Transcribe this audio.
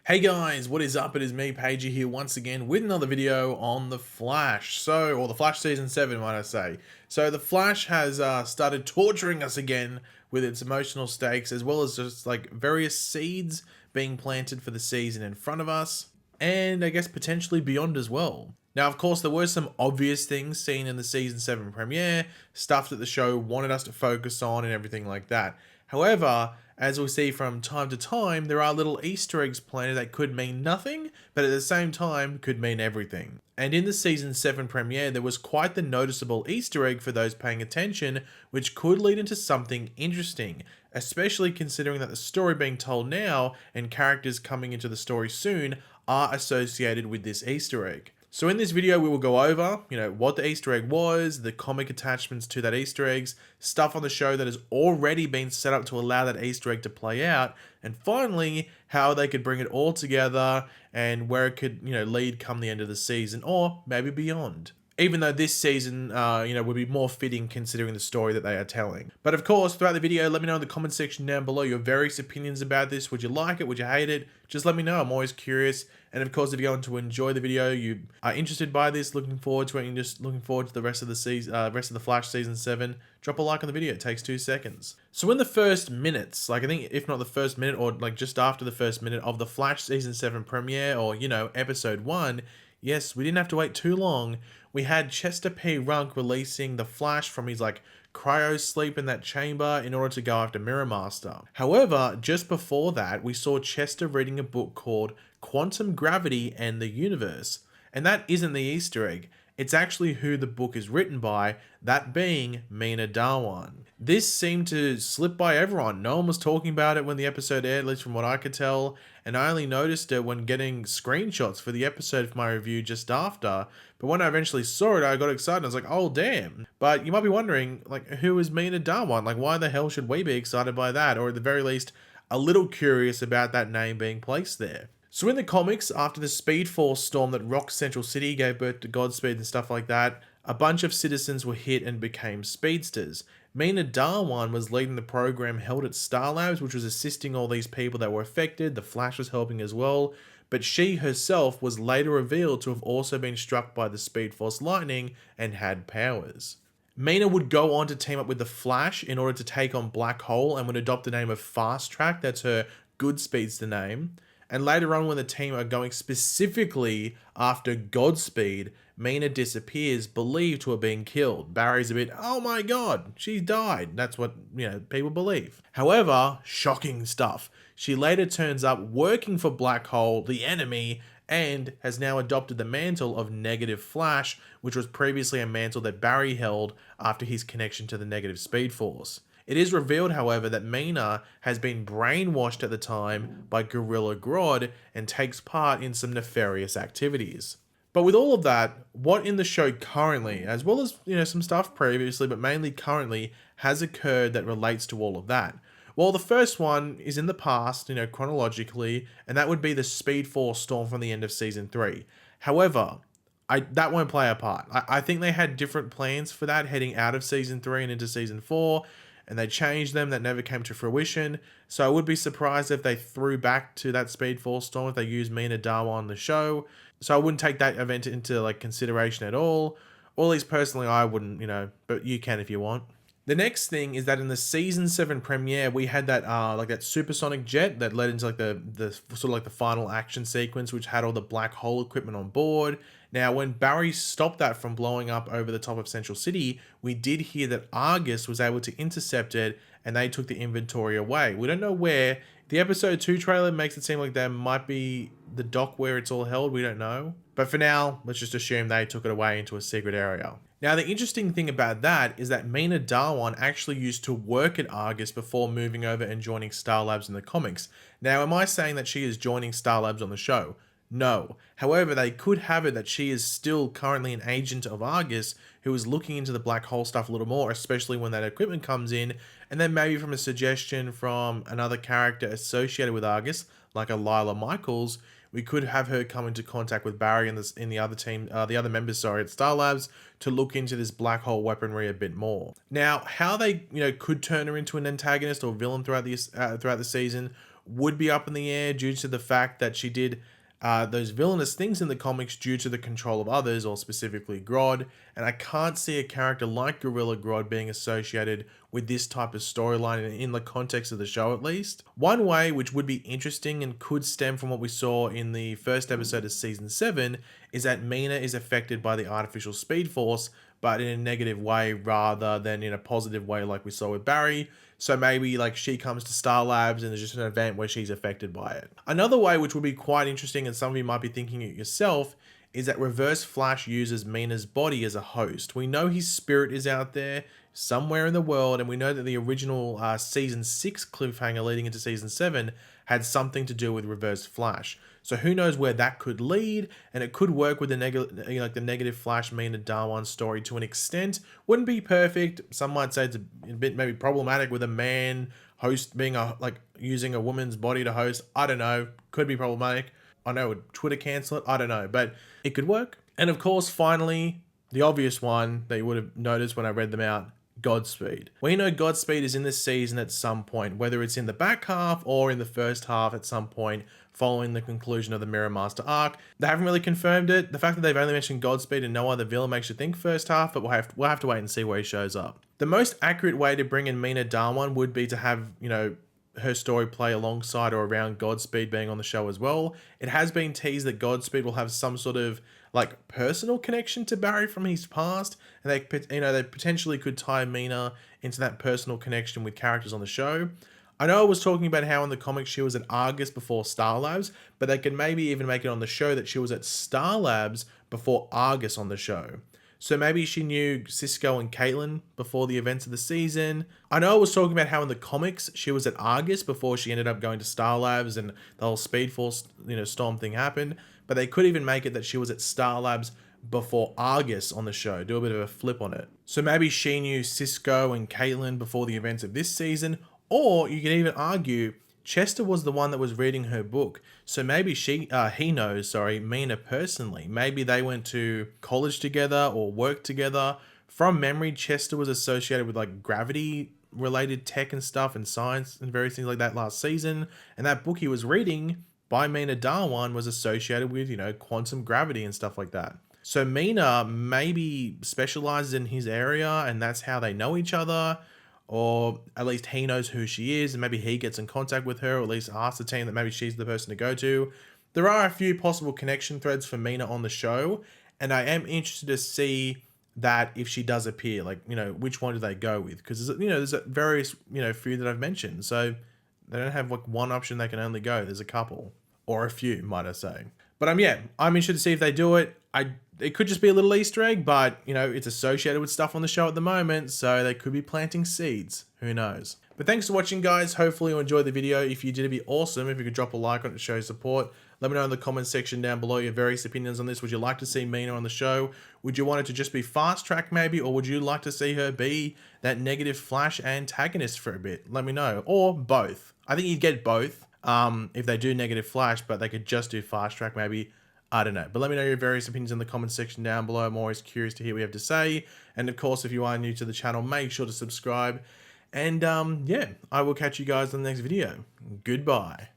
Hey guys, what is up? It is me, Pagey, here once again with another video on The Flash. Or The Flash Season 7, might I say. So, The Flash has started torturing us again with its emotional stakes, as well as just like various seeds being planted for the season in front of us, and I guess potentially beyond as well. Now, of course, there were some obvious things seen in the Season 7 premiere, stuff that the show wanted us to focus on and everything like that. However, as we'll see from time to time, there are little Easter eggs planted that could mean nothing, but at the same time could mean everything. And in the Season 7 premiere, there was quite the noticeable Easter egg for those paying attention, which could lead into something interesting, especially considering that the story being told now and characters coming into the story soon are associated with this Easter egg. So in this video, we will go over, what the Easter egg was, the comic attachments to that Easter eggs, stuff on the show that has already been set up to allow that Easter egg to play out, and finally, how they could bring it all together and where it could, lead come the end of the season or maybe beyond. Even though this season, would be more fitting considering the story that they are telling. But of course, throughout the video, let me know in the comment section down below your various opinions about this. Would you like it? Would you hate it? Just let me know. I'm always curious. And of course, if you're going to enjoy the video, you are interested by this, looking forward to it, and just looking forward to the rest of the season, rest of the Flash season 7, drop a like on the video. It takes 2 seconds. So in the first minutes, I think if not the first minute or just after the first minute of the Flash season 7 premiere, or episode 1. Yes, we didn't have to wait too long. We had Chester P. Runk releasing the Flash from his cryo sleep in that chamber in order to go after Mirror Master. However, just before that, we saw Chester reading a book called Quantum Gravity and the Universe. And that isn't the Easter egg. It's actually who the book is written by, that being Mina Dawan. This seemed to slip by everyone. No one was talking about it when the episode aired, at least from what I could tell, and I only noticed it when getting screenshots for the episode for my review just after. But when I eventually saw it, I got excited. I was like, oh damn. But you might be wondering, who is Mina Dawan? Why the hell should we be excited by that? Or at the very least, a little curious about that name being placed there. So in the comics, after the Speed Force storm that rocked Central City, gave birth to Godspeed and stuff like that, a bunch of citizens were hit and became speedsters. Mina Dawan was leading the program held at Star Labs, which was assisting all these people that were affected. The Flash was helping as well. But she herself was later revealed to have also been struck by the Speed Force lightning and had powers. Mina would go on to team up with the Flash in order to take on Black Hole and would adopt the name of Fast Track. That's her Goodspeed's the name. And later on, when the team are going specifically after Godspeed, Mina disappears, believed to have been killed. Barry's a bit, oh my god, she died. That's what, people believe. However, shocking stuff. She later turns up working for Black Hole, the enemy, and has now adopted the mantle of Negative Flash, which was previously a mantle that Barry held after his connection to the Negative Speed Force. It is revealed, however, that Mina has been brainwashed at the time by Gorilla Grodd and takes part in some nefarious activities. But with all of that, what in the show currently, as well as some stuff previously, but mainly currently, has occurred that relates to all of that? Well, the first one is in the past, chronologically, and that would be the Speed Force storm from the end of Season 3. However, that won't play a part. I think they had different plans for that heading out of Season 3 and into Season 4, and they changed them. That never came to fruition. So I would be surprised if they threw back to that Speed Force storm if they used Mina Dawa on the show. So I wouldn't take that event into consideration at all. Or at least personally, I wouldn't, but you can if you want. The next thing is that in the Season 7 premiere, we had that that supersonic jet that led into the final action sequence, which had all the Black Hole equipment on board. Now, when Barry stopped that from blowing up over the top of Central City, we did hear that Argus was able to intercept it, and they took the inventory away. We don't know where. The episode 2 trailer makes it seem like that might be the dock where it's all held. We don't know. But for now, let's just assume they took it away into a secret area. Now, the interesting thing about that is that Mina Dawan actually used to work at Argus before moving over and joining Star Labs in the comics. Now, am I saying that she is joining Star Labs on the show? No. However, they could have it that she is still currently an agent of Argus who is looking into the black hole stuff a little more, especially when that equipment comes in, and then maybe from a suggestion from another character associated with Argus, like a Lila Michaels, we could have her come into contact with Barry and the other team, the other members, at Star Labs to look into this black hole weaponry a bit more. Now, how they could turn her into an antagonist or villain throughout the season, would be up in the air due to the fact that she did those villainous things in the comics due to the control of others, or specifically Grodd, and I can't see a character like Gorilla Grodd being associated with this type of storyline in the context of the show at least. One way which would be interesting and could stem from what we saw in the first episode of season 7 is that Mina is affected by the artificial speed force, but in a negative way rather than in a positive way like we saw with Barry. So maybe like she comes to Star Labs and there's just an event where she's affected by it. Another way which would be quite interesting, and some of you might be thinking it yourself, is that Reverse Flash uses Mina's body as a host. We know his spirit is out there somewhere in the world, and we know that the original season 6 cliffhanger leading into season 7 had something to do with Reverse Flash. So who knows where that could lead, and it could work with the negative Flash Mina Darwan story to an extent. Wouldn't be perfect. Some might say it's a bit maybe problematic with a man host being using a woman's body to host. I don't know. Could be problematic. I know, would Twitter cancel it? I don't know, but it could work. And of course, finally, the obvious one that you would have noticed when I read them out, Godspeed. We know Godspeed is in this season at some point, whether it's in the back half or in the first half at some point following the conclusion of the Mirror Master arc. They haven't really confirmed it. The fact that they've only mentioned Godspeed and no other villain makes you think first half, but we'll have to wait and see where he shows up. The most accurate way to bring in Mina Darwan would be to have, her story play alongside or around Godspeed being on the show as well. It has been teased that Godspeed will have some sort of personal connection to Barry from his past, and they potentially could tie Mina into that personal connection with characters on the show. I know I was talking about how in the comics she was at Argus before Star Labs, but they could maybe even make it on the show that she was at Star Labs before Argus on the show. So maybe she knew Cisco and Caitlin before the events of the season. I know I was talking about how in the comics she was at Argus before she ended up going to Star Labs and the whole Speed Force, storm thing happened. But they could even make it that she was at Star Labs before Argus on the show. Do a bit of a flip on it. So maybe she knew Cisco and Caitlin before the events of this season. Or you can even argue Chester was the one that was reading her book. So maybe he knows Mina personally. Maybe they went to college together or worked together. From memory, Chester was associated with gravity related tech and stuff and science and various things like that last season. And that book he was reading by Mina Darwan was associated with, quantum gravity and stuff like that. So Mina maybe specializes in his area and that's how they know each other. Or at least he knows who she is and maybe he gets in contact with her, or at least asks the team that maybe she's the person to go to. There are a few possible connection threads for Mina on the show, and I am interested to see that if she does appear, which one do they go with? Because, there's various, few that I've mentioned. So they don't have one option they can only go. There's a couple. Or a few, might I say. But I'm interested to see if they do it. It could just be a little Easter egg, but, it's associated with stuff on the show at the moment, so they could be planting seeds. Who knows? But thanks for watching, guys. Hopefully you enjoyed the video. If you did, it'd be awesome if you could drop a like on it to show support. Let me know in the comment section down below your various opinions on this. Would you like to see Mina on the show? Would you want it to just be fast track maybe? Or would you like to see her be that negative Flash antagonist for a bit? Let me know. Or both. I think you'd get both if they do negative Flash, but they could just do fast track maybe. I don't know. But let me know your various opinions in the comment section down below. I'm always curious to hear what you have to say. And of course, if you are new to the channel, make sure to subscribe. And I will catch you guys in the next video. Goodbye.